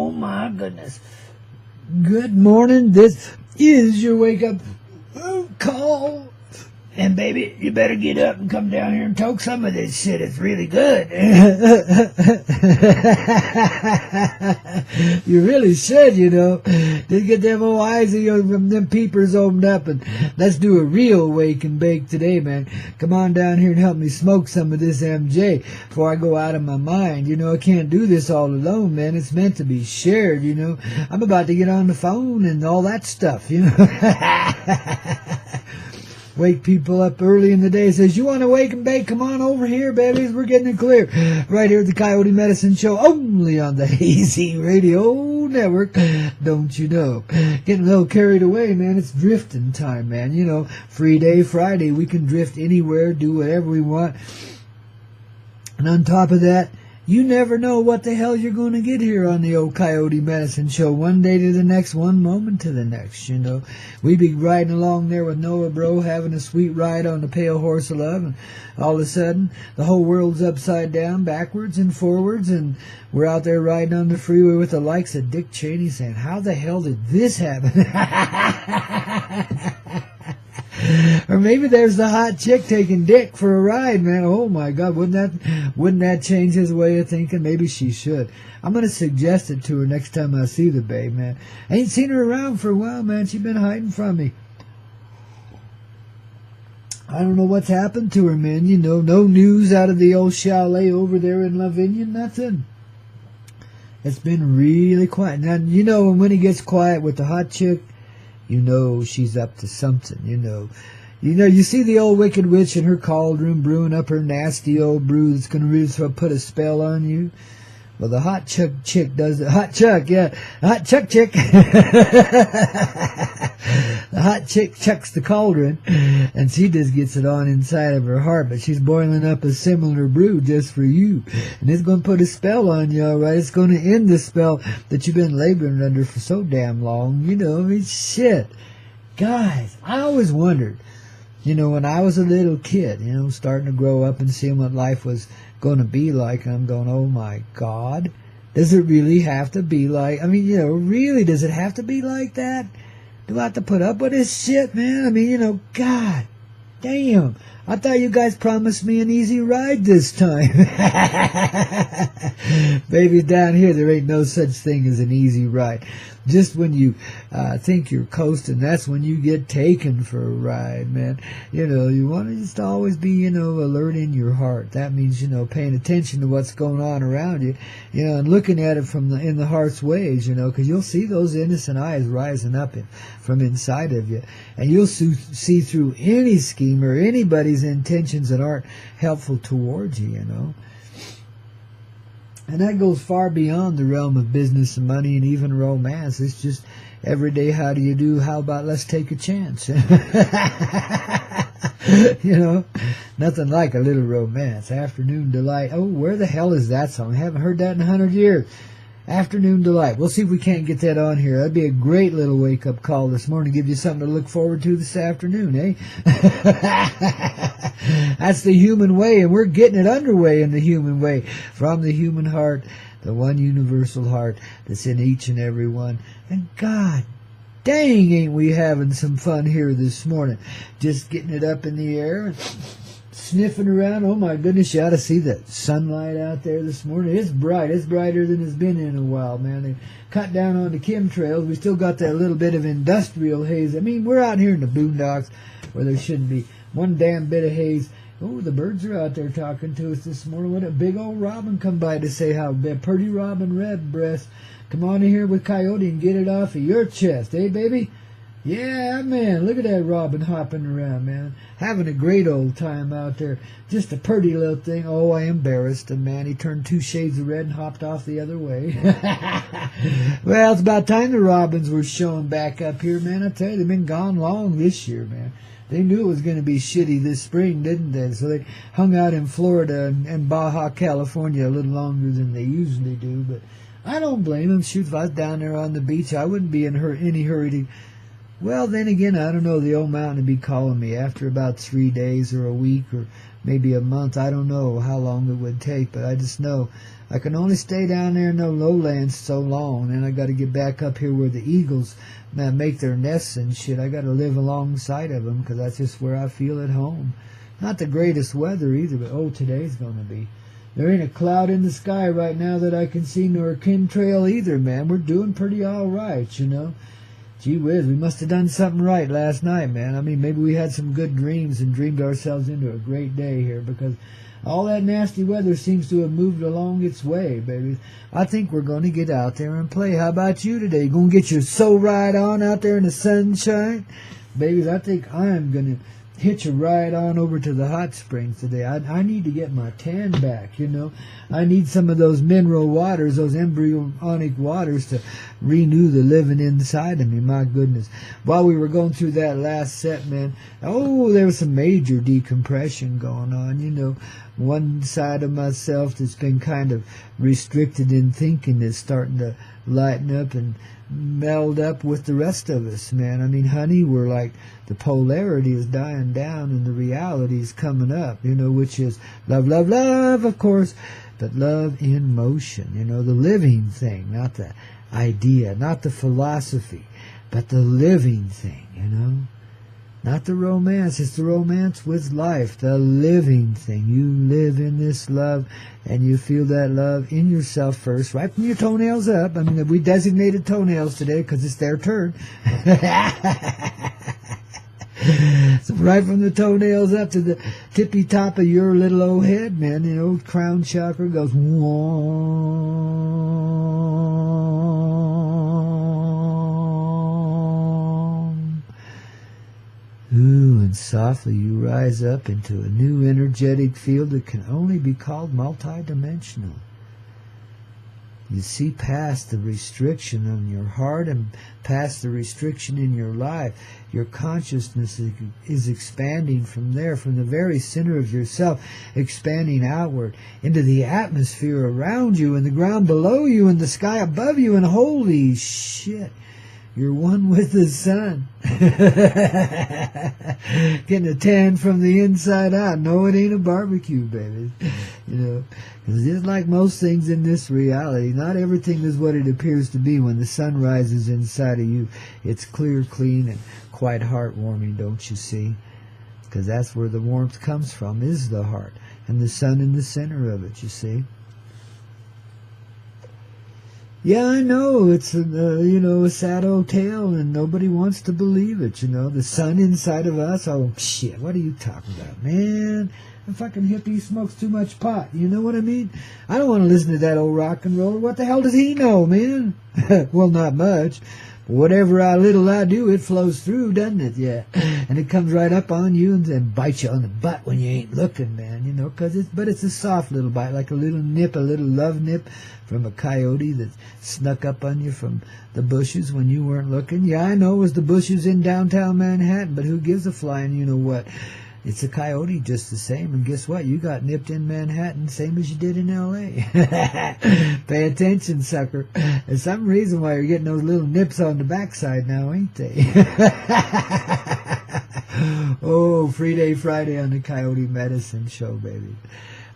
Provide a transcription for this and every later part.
Oh my goodness. Good morning. This is your wake up call. And baby, you better get up and come down here and talk some of this shit. It's really good. You really should, you know. Just get them old eyes of them peepers opened up and let's do a real wake and bake today, man. Come on down here and help me smoke some of this MJ before I go out of my mind. You know, I can't do this all alone, man. It's meant to be shared, you know. I'm about to get on the phone and all that stuff, you know. Wake people up early in the day. Says, you want to wake and bake? Come on over here, babies. We're getting it clear. Right here at the Coyote Medicine Show, only on the Hazy Radio Network. Don't you know? Getting a little carried away, man. It's drifting time, man. You know, free day Friday. We can drift anywhere, do whatever we want. And on top of that, you never know what the hell you're going to get here on the old Coyote Medicine Show. One day to the next, one moment to the next, you know. We be riding along there with Noah Bro, having a sweet ride on the pale horse of love, and all of a sudden, the whole world's upside down, backwards and forwards, and we're out there riding on the freeway with the likes of Dick Cheney saying, how the hell did this happen? Or maybe there's the hot chick taking Dick for a ride, man. Oh my God, wouldn't that change his way of thinking? Maybe she should. I'm gonna suggest it to her next time I see the babe, man. I ain't seen her around for a while, man. She's been hiding from me. I don't know what's happened to her, man. You know, no news out of the old chalet over there in Lavinia, nothing. It's been really quiet. Now, you know, when it gets quiet with the hot chick, you know she's up to something, you know. You see the old wicked witch in her cauldron brewing up her nasty old brew that's going to really put a spell on you. Well, the hot chick does it. Hot chuck, yeah. Hot chuck chick. The hot chick chucks the cauldron, and she just gets it on inside of her heart, but she's boiling up a similar brew just for you. And it's going to put a spell on you, all right? It's going to end the spell that you've been laboring under for so damn long. You know, I mean, shit. Guys, I always wondered, you know, when I was a little kid, you know, starting to grow up and seeing what life was going to be like, and I'm going, oh my God, does it really have to be like, I mean, you know, really, does it have to be like that? Do I have to put up with this shit, man? I mean, you know, God damn, I thought you guys promised me an easy ride this time. Baby, down here, there ain't no such thing as an easy ride. Just when you think you're coasting, that's when you get taken for a ride, man. You know, you want to just always be, you know, alert in your heart. That means, you know, paying attention to what's going on around you, you know, and looking at it in the heart's ways, you know, because you'll see those innocent eyes rising up from inside of you, and you'll see through any scheme or anybody's intentions that aren't helpful towards you, you know. And that goes far beyond the realm of business and money and even romance. It's just everyday, how do you do? How about let's take a chance? You know, nothing like a little romance. Afternoon Delight. Oh, where the hell is that song? I haven't heard that in 100 years. Afternoon Delight. We'll see if we can't get that on here. That'd be a great little wake-up call this morning. Give you something to look forward to this afternoon, eh? That's the human way, and we're getting it underway in the human way. From the human heart, the one universal heart that's in each and every one. And God dang, ain't we having some fun here this morning. Just getting it up in the air and sniffing around. Oh my goodness, you ought to see the sunlight out there this morning. It's bright. It's brighter than it's been in a while, man. They cut down on the chemtrails. We still got that little bit of industrial haze. I mean, we're out here in the boondocks where there shouldn't be one damn bit of haze. Oh, the birds are out there talking to us this morning. What a big old robin come by to say how pretty robin redbreast. Come on in here with Coyote and get it off of your chest, eh, baby? Yeah, man, look at that robin hopping around, man. Having a great old time out there. Just a pretty little thing. Oh, I embarrassed him, man. He turned 2 shades of red and hopped off the other way. Well, it's about time the robins were showing back up here, man. I tell you, they've been gone long this year, man. They knew it was going to be shitty this spring, didn't they? So they hung out in Florida and Baja California a little longer than they usually do. But I don't blame them. Shoot, if I was down there on the beach, I wouldn't be in any hurry to... Well, then again, I don't know. The old mountain would be calling me after about 3 days or a week or maybe a month. I don't know how long it would take, but I just know I can only stay down there in the lowlands so long, and I got to get back up here where the eagles make their nests and shit. I got to live alongside of them because that's just where I feel at home. Not the greatest weather either, but today's going to be. There ain't a cloud in the sky right now that I can see, nor a chemtrail either, man. We're doing pretty all right, you know. Gee whiz, we must have done something right last night, man. I mean, maybe we had some good dreams and dreamed ourselves into a great day here, because all that nasty weather seems to have moved along its way, baby. I think we're going to get out there and play. How about you today? You going to get your soul ride on out there in the sunshine? Babies, I think I'm going to hitch a ride on over to the hot springs today. I need to get my tan back, you know. I need some of those mineral waters, those embryonic waters to renew the living inside of me. My goodness. While we were going through that last set, man, there was some major decompression going on, you know. One side of myself that's been kind of restricted in thinking is starting to lighten up and meld up with the rest of us, man. I mean, honey, we're like, the polarity is dying down and the reality is coming up, you know, which is love, love, love, of course, but love in motion, you know, the living thing, not the idea, not the philosophy, but the living thing, you know. Not the romance, it's the romance with life, the living thing. You live in this love, and you feel that love in yourself first, right from your toenails up. I mean, we designated toenails today because it's their turn. So right from the toenails up to the tippy top of your little old head, man, you know, crown chakra goes, ooh, and softly you rise up into a new energetic field that can only be called multidimensional. You see past the restriction on your heart and past the restriction in your life. Your consciousness is expanding from there, from the very center of yourself, expanding outward into the atmosphere around you and the ground below you and the sky above you, and holy shit, you're one with the sun. Getting a tan from the inside out. No, it ain't a barbecue, baby. You know, because just like most things in this reality, not everything is what it appears to be when the sun rises inside of you. It's clear, clean, and quite heartwarming, don't you see? Because that's where the warmth comes from, is the heart. And the sun in the center of it, you see. Yeah, I know, it's a sad old tale, and nobody wants to believe it, you know. The sun inside of us, oh, shit, what are you talking about, man? The fucking hippie smokes too much pot, you know what I mean? I don't want to listen to that old rock and roller. What the hell does he know, man? Well, not much. But whatever little I do, it flows through, doesn't it? Yeah. And it comes right up on you and then bites you on the butt when you ain't looking, man, you know, but it's a soft little bite, like a little nip, a little love nip from a coyote that snuck up on you from the bushes when you weren't looking. Yeah, I know it was the bushes in downtown Manhattan, but who gives a flying you know what? It's a coyote just the same, and guess what? You got nipped in Manhattan, same as you did in L.A. Pay attention, sucker. There's some reason why you're getting those little nips on the backside now, ain't they? Oh, Free Day Friday on the Coyote Medicine Show, baby.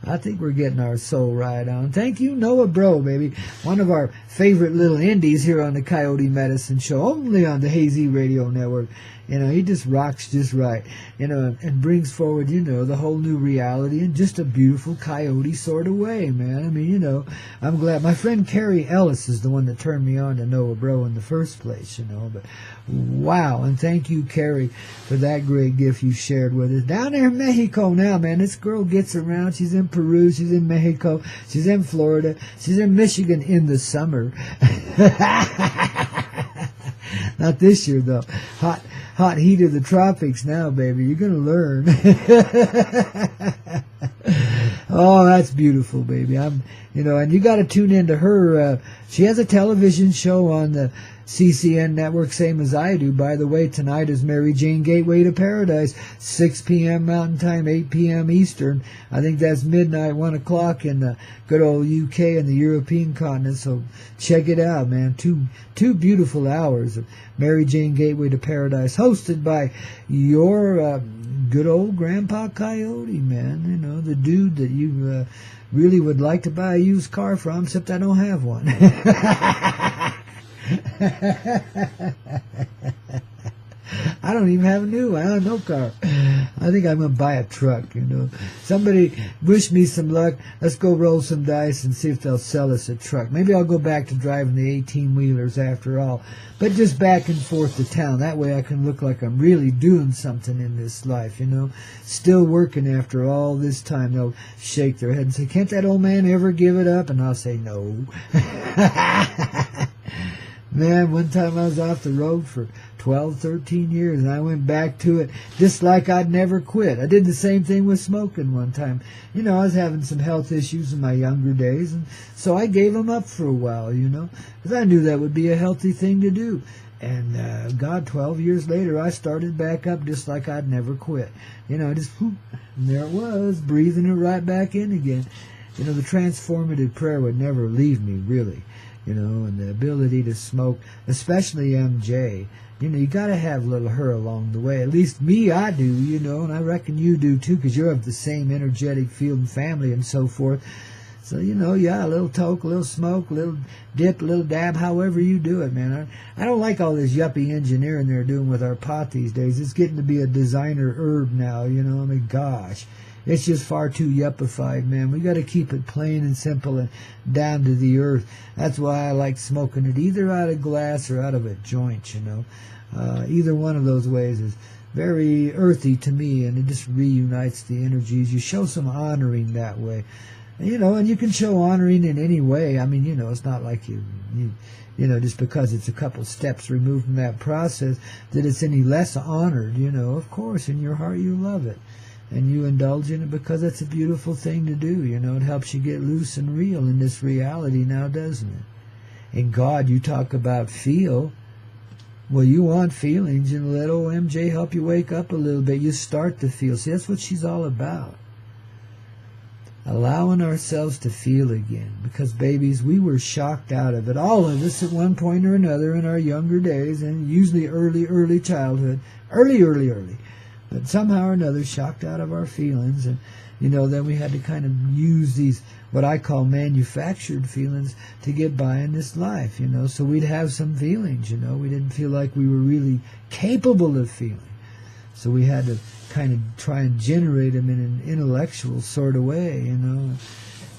I think we're getting our soul ride on. Thank you, Noah Bro, baby. One of our favorite little indies here on the Coyote Medicine Show, only on the Hazy Radio Network. You know, he just rocks just right, you know, and brings forward, you know, the whole new reality in just a beautiful coyote sort of way, man. I mean, you know, I'm glad. My friend Carrie Ellis is the one that turned me on to Noah Bro in the first place, you know, but wow. And thank you, Carrie, for that great gift you shared with us. Down there in Mexico now, man, this girl gets around. She's in Peru, she's in Mexico, she's in Florida, she's in Michigan in the summer. Not this year, though. Hot heat of the tropics now, baby. You're going to learn. Oh, that's beautiful, baby. And you got to tune into her. She has a television show on the CCN network, same as I do. By the way, tonight is Mary Jane Gateway to Paradise, 6 p.m. Mountain Time, 8 p.m. Eastern. I think that's midnight, 1 o'clock in the good old UK and the European continent. So check it out, man. Two beautiful hours of Mary Jane Gateway to Paradise, hosted by your good old Grandpaw Koyote, man. You know, the dude that you've really would like to buy a used car from, except I don't have one. I don't even have a new one. I have no car. I think I'm going to buy a truck, you know. Somebody wish me some luck. Let's go roll some dice and see if they'll sell us a truck. Maybe I'll go back to driving the 18-wheelers after all. But just back and forth to town. That way I can look like I'm really doing something in this life, you know. Still working after all this time. They'll shake their head and say, can't that old man ever give it up? And I'll say, no. Man, one time I was off the road for 12, 13 years, and I went back to it just like I'd never quit. I did the same thing with smoking one time. You know, I was having some health issues in my younger days, and so I gave them up for a while, you know, because I knew that would be a healthy thing to do. And, God, 12 years later, I started back up just like I'd never quit. You know, just, whoop, and there it was, breathing it right back in again. You know, the transformative prayer would never leave me, really. You know, and the ability to smoke, especially MJ. You know, you got to have little her along the way. At least me, I do, you know, and I reckon you do too, because you're of the same energetic field and family and so forth. So, you know, yeah, a little toke, a little smoke, a little dip, a little dab, however you do it, man. I don't like all this yuppie engineering they're doing with our pot these days. It's getting to be a designer herb now, you know. I mean, gosh. It's just far too yuppified, man. We got to keep it plain and simple and down to the earth. That's why I like smoking it either out of glass or out of a joint, you know. Either one of those ways is very earthy to me, and it just reunites the energies. You show some honoring that way. You know, and you can show honoring in any way. I mean, you know, it's not like you know, just because it's a couple steps removed from that process that it's any less honored, you know. Of course, in your heart you love it. And you indulge in it because it's a beautiful thing to do, you know. It helps you get loose and real in this reality now, doesn't it? And God, you talk about feel. Well, you want feelings, and let old MJ help you wake up a little bit. You start to feel. See, that's what she's all about. Allowing ourselves to feel again. Because, babies, we were shocked out of it. All of us at one point or another in our younger days, and usually early childhood. Early. But somehow or another, shocked out of our feelings. And, you know, then we had to kind of use these, what I call manufactured feelings, to get by in this life, you know. So we'd have some feelings, you know. We didn't feel like we were really capable of feeling. So we had to kind of try and generate them in an intellectual sort of way, you know.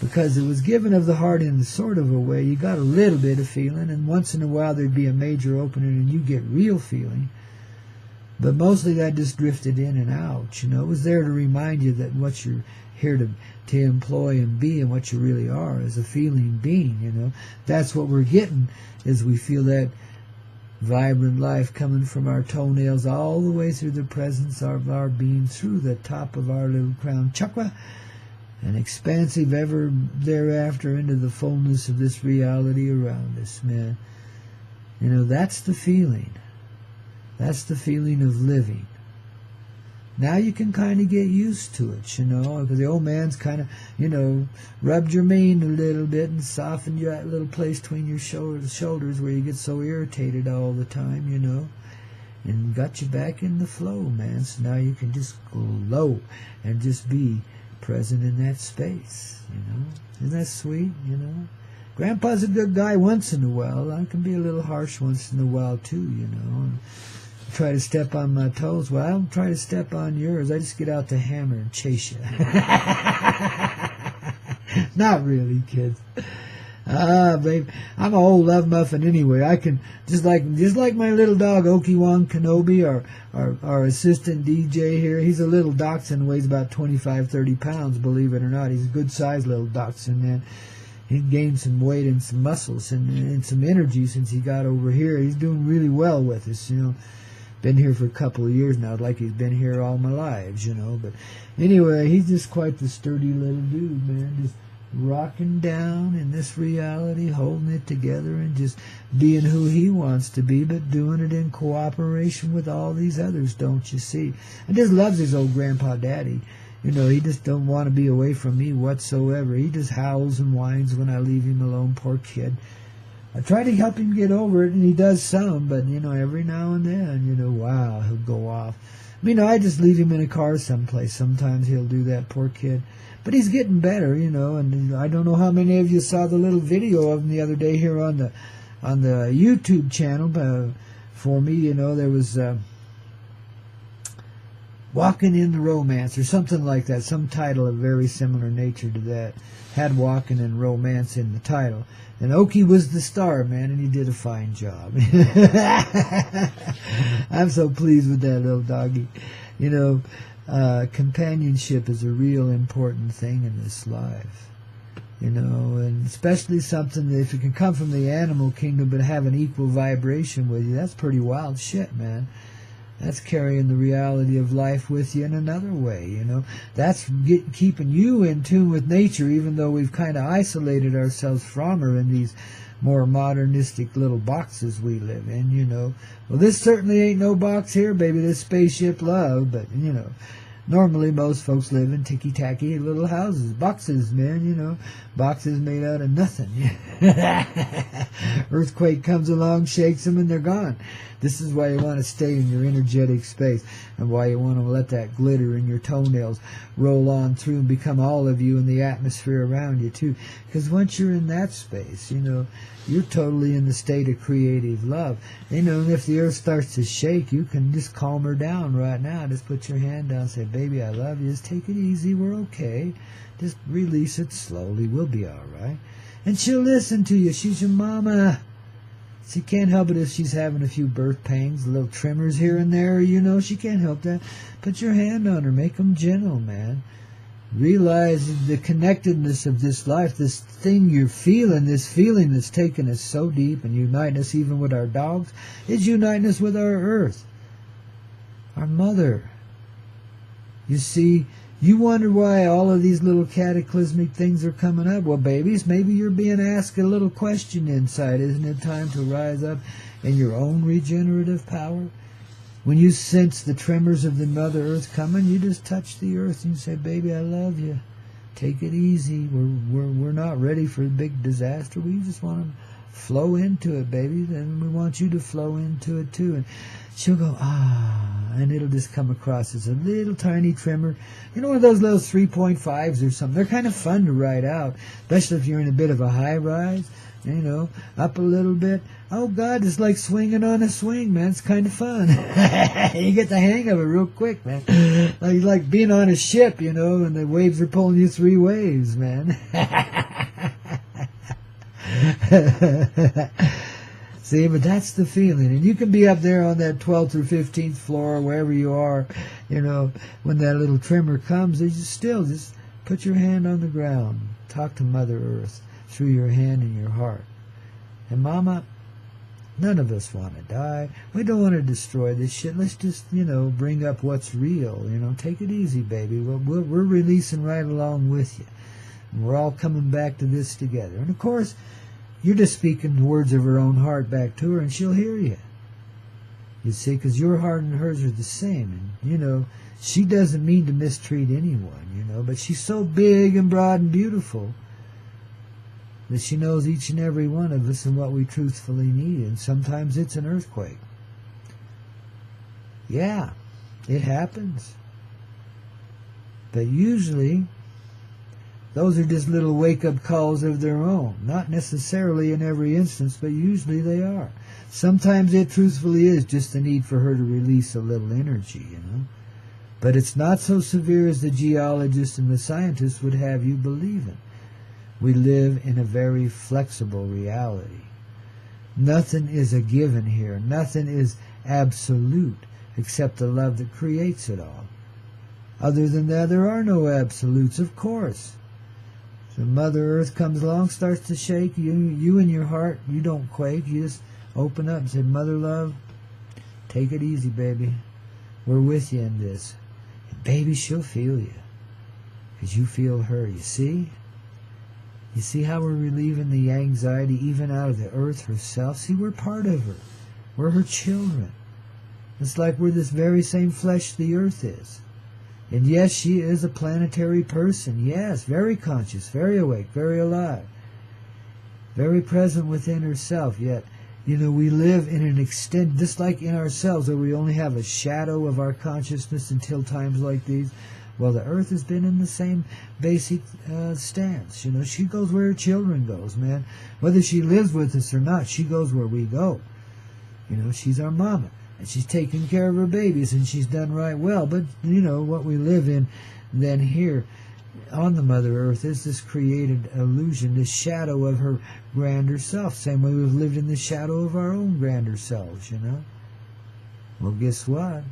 Because it was given of the heart in sort of a way. You got a little bit of feeling, and once in a while there'd be a major opening and you get real feeling. But mostly that just drifted in and out, you know. It was there to remind you that what you're here to employ and be and what you really are is a feeling being, you know. That's what we're getting, is we feel that vibrant life coming from our toenails all the way through the presence of our being, through the top of our little crown chakra, and expansive ever thereafter into the fullness of this reality around us, man. You know, that's the feeling. That's the feeling of living. Now you can kind of get used to it, you know, because the old man's kind of, you know, rubbed your mane a little bit and softened you that little place between your shoulders where you get so irritated all the time, you know, and got you back in the flow, man. So now you can just go low and just be present in that space, you know. Isn't that sweet, you know? Grandpa's a good guy once in a while. I can be a little harsh once in a while, too, you know. And try to step on my toes. Well, I don't try to step on yours. I just get out the hammer and chase you. Not really, kids. Babe, I'm an old love muffin anyway. I can, just like my little dog, Oki-Wan Kenobi, our assistant DJ here. He's a little dachshund, weighs about 25, 30 pounds, believe it or not. He's a good-sized little dachshund, man. He gained some weight and some muscles and some energy since he got over here. He's doing really well with us, you know. Been here for a couple of years now, like he's been here all my lives, you know. But anyway, he's just quite the sturdy little dude, man. Just rocking down in this reality, holding it together and just being who he wants to be, but doing it in cooperation with all these others, don't you see? And just loves his old grandpa daddy. You know, he just don't want to be away from me whatsoever. He just howls and whines when I leave him alone, poor kid. I try to help him get over it, and he does some, but, you know, every now and then, you know, wow, he'll go off. You know, I just leave him in a car someplace. Sometimes he'll do that, poor kid. But he's getting better, and I don't know how many of you saw the little video of him the other day here on the YouTube channel for me. There was Walking in the Romance or something like that, some title of very similar nature to that. Had Walking in Romance in the title. And Okie was the star, man, and he did a fine job. I'm so pleased with that little doggy. Companionship is a real important thing in this life. And especially something that if it can come from the animal kingdom but have an equal vibration with you, that's pretty wild shit, man. That's carrying the reality of life with you in another way, That's keeping you in tune with nature, even though we've kind of isolated ourselves from her in these more modernistic little boxes we live in, Well, this certainly ain't no box here, baby, this spaceship love, but, normally most folks live in ticky-tacky little houses, boxes, man, boxes made out of nothing. Earthquake comes along, shakes them, and they're gone. This is why you want to stay in your energetic space, and why you want to let that glitter in your toenails roll on through and become all of you in the atmosphere around you, too. Because once you're in that space, you're totally in the state of creative love. And if the earth starts to shake, you can just calm her down right now. Just put your hand down and say, baby, I love you. Just take it easy. We're okay. Just release it slowly. We'll be all right. And she'll listen to you. She's your mama. She can't help it if she's having a few birth pangs, little tremors here and there, she can't help that. Put your hand on her, make them gentle, man. Realize the connectedness of this life, this thing you're feeling, this feeling that's taken us so deep and uniting us even with our dogs, is uniting us with our earth, our mother. You see, you wonder why all of these little cataclysmic things are coming up. Well, babies, maybe you're being asked a little question inside. Isn't it time to rise up in your own regenerative power? When you sense the tremors of the Mother Earth coming, you just touch the earth and you say, baby, I love you. Take it easy. We're not ready for a big disaster. We just want to flow into it, baby. And we want you to flow into it, too. And she'll go, and it'll just come across as a little tiny tremor. One of those little 3.5s or something. They're kind of fun to ride out, especially if you're in a bit of a high rise, up a little bit. Oh, God, it's like swinging on a swing, man. It's kind of fun. You get the hang of it real quick, man. Like being on a ship, and the waves are pulling you three ways, man. See, but that's the feeling. And you can be up there on that 12th or 15th floor or wherever you are, when that little tremor comes, you just put your hand on the ground. Talk to Mother Earth through your hand and your heart. And Mama, none of us want to die. We don't want to destroy this shit. Let's just, bring up what's real. Take it easy, baby. We're releasing right along with you. And we're all coming back to this together. And, of course, you're just speaking the words of her own heart back to her, and she'll hear you. You see, because your heart and hers are the same. And, she doesn't mean to mistreat anyone, but she's so big and broad and beautiful that she knows each and every one of us and what we truthfully need. And sometimes it's an earthquake. Yeah, it happens. But usually, those are just little wake-up calls of their own. Not necessarily in every instance, but usually they are. Sometimes it truthfully is just the need for her to release a little energy, But it's not so severe as the geologists and the scientists would have you believe in. We live in a very flexible reality. Nothing is a given here. Nothing is absolute except the love that creates it all. Other than that, there are no absolutes, of course. So Mother Earth comes along, starts to shake. You in your heart, you don't quake. You just open up and say, Mother Love, take it easy, baby. We're with you in this. And baby, she'll feel you. Because you feel her, you see? You see how we're relieving the anxiety even out of the earth herself? See, we're part of her. We're her children. It's like we're this very same flesh the earth is. And yes, she is a planetary person. Yes, very conscious, very awake, very alive. Very present within herself. Yet, we live in an extent, just like in ourselves, where we only have a shadow of our consciousness until times like these. Well, the earth has been in the same basic stance. You know, she goes where her children goes, man. Whether she lives with us or not, she goes where we go. You know, she's our mama, and she's taking care of her babies, and she's done right well. But, you know, what we live in then here on the Mother Earth is this created illusion, this shadow of her grander self, same way we've lived in the shadow of our own grander selves, you know. Well, guess what?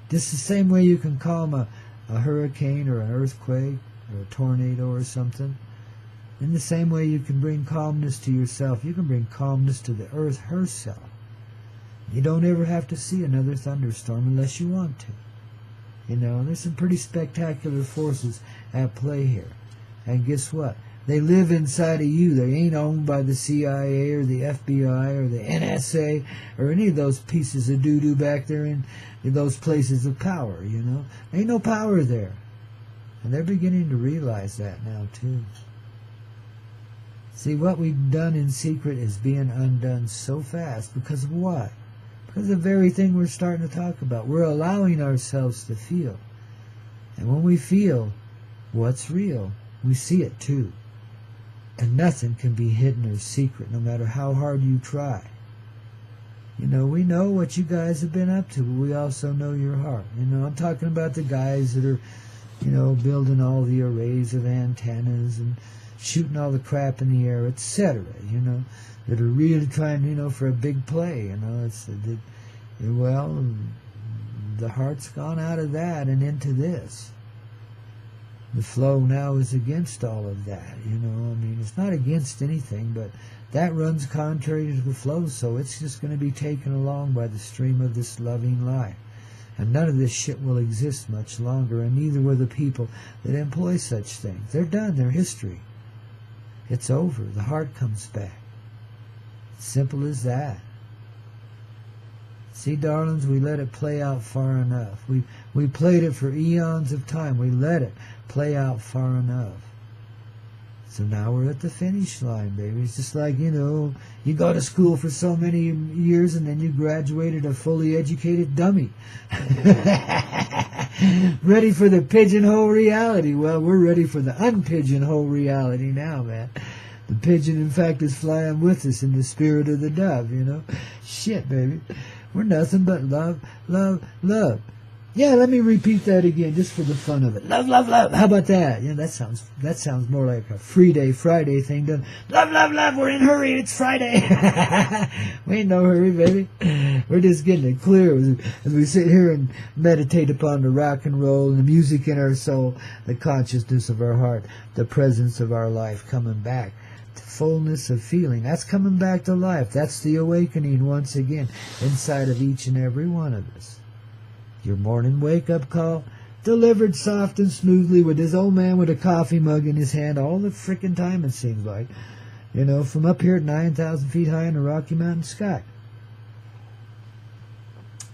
Just the same way you can calm a hurricane or an earthquake or a tornado or something, in the same way you can bring calmness to yourself, you can bring calmness to the earth herself. You don't ever have to see another thunderstorm unless you want to. You know, there's some pretty spectacular forces at play here. And guess what? They live inside of you. They ain't owned by the CIA or the FBI or the NSA or any of those pieces of doo-doo back there in those places of power, you know. Ain't no power there. And they're beginning to realize that now, too. See, what we've done in secret is being undone so fast. Because of what? Because of the very thing we're starting to talk about. We're allowing ourselves to feel. And when we feel what's real, we see it too. And nothing can be hidden or secret, no matter how hard you try. You know, we know what you guys have been up to, but we also know your heart. You know, I'm talking about the guys that are, you know, building all the arrays of antennas and shooting all the crap in the air, etc., you know, that are really trying, you know, for a big play, you know. Well, the heart's gone out of that and into this. The flow now is against all of that, you know. I mean, it's not against anything, but that runs contrary to the flow, so it's just going to be taken along by the stream of this loving light. And none of this shit will exist much longer, and neither will the people that employ such things. They're done. They're history. It's over. The heart comes back. Simple as that. See, darlings, we let it play out far enough. We played it for eons of time. We let it play out far enough. So now we're at the finish line, baby. It's just like, you know, you go to school for so many years and then you graduated a fully educated dummy. Ready for the pigeonhole reality. Well, we're ready for the unpigeonhole reality now, man. The pigeon, in fact, is flying with us in the spirit of the dove, you know. Shit, baby. We're nothing but love, love, love. Yeah, let me repeat that again, just for the fun of it. Love, love, love. How about that? Yeah, that sounds more like a Friday thing. Done. Love, love, love. We're in a hurry. It's Friday. We ain't no hurry, baby. We're just getting it clear as we sit here and meditate upon the rock and roll and the music in our soul, the consciousness of our heart, the presence of our life coming back. Fullness of feeling. That's coming back to life. That's the awakening once again inside of each and every one of us. Your morning wake-up call, delivered soft and smoothly with this old man with a coffee mug in his hand all the frickin' time, it seems like. You know, from up here at 9,000 feet high in the Rocky Mountain sky.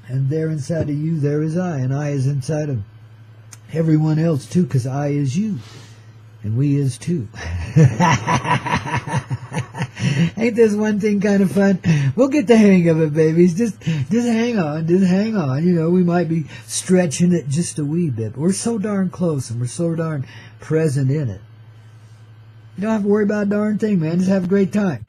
And there inside of you, there is I, and I is inside of everyone else too, because I is you. And we is too. Ain't this one thing kind of fun? We'll get the hang of it, babies. Just hang on. You know, we might be stretching it just a wee bit, but we're so darn close and we're so darn present in it. You don't have to worry about a darn thing, man. Just have a great time.